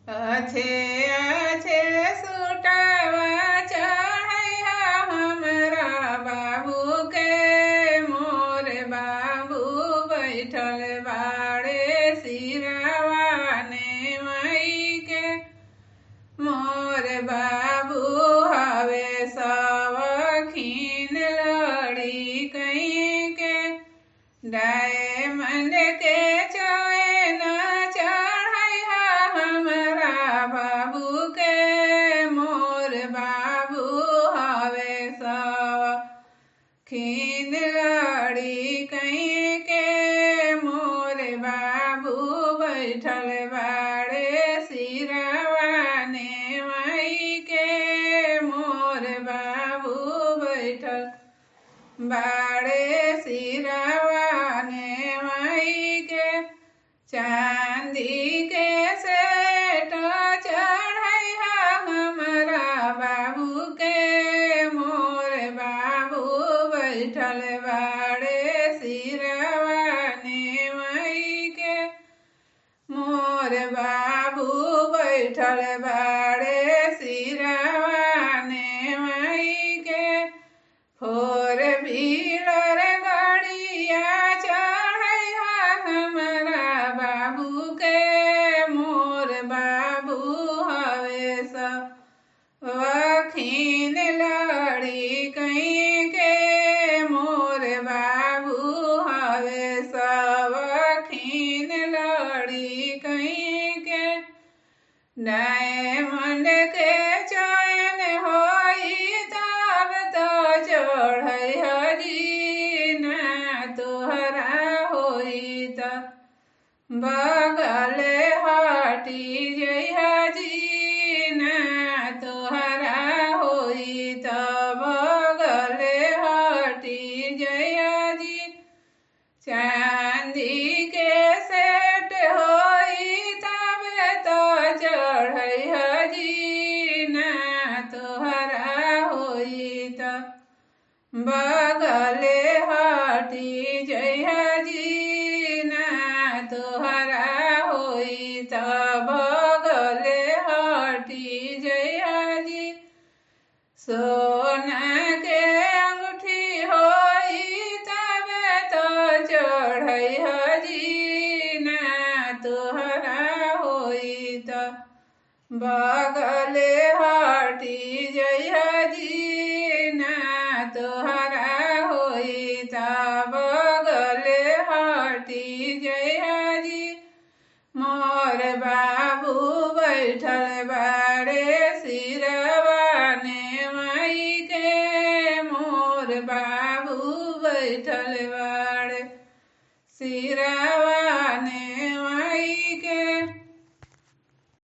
अच्छे अच्छे सुटवा चढ़ैया हमरा बाबू के मोर बाबू बैठल बाड़े सिरवा ने मई के मोर बाबू हवे सवखीन लड़ी कहीं के डायमंड के चैन चढ़ैया हमरा बाबू के मोर बाबू हवे सवखीन लड़ी कहीं के मोर बाबू बैठल बाड़े सिरवा ने मई के मोर बाबू बैठल बाड़े सिरवा ने मई के चांदी के सेठ चढ़ैया हमरा बाबू के मोर बाबू बैठल बाड़े सिरवा ने मई के मोर बाबू बैठल बाड़े सिरवा ने मई के फोर व्हीलर गाड़िया चढ़ैया हमरा बाबू के मोर बाबू हवे सवखीन लड़ी कहीं के मोर बाबू हवे सवखीन लड़ी कहीं के डायमंड के चैन होई तब तो चढ़ैया जी ना तोहरा होई त बगल हटी जइहा जी ना तोहरा होई त बगल हटी जइहा जी चांदी के सेट होई तब तो चढ़ैया जी ना तोहरा होई त बगल हटी जइहा जी ना तोहरा होई त बगल हटी जइहा जी सोना के अंगूठी होई तब तो चढ़ैया जी ना तोहरा होई त बगल हटी जइहा जी ना तोहरा होई त बगल हटी जइहा जी मोर बाबू बैठल बाड़े सिरवा ने मई के मोर बाबू बैठल बाड़े सिरवा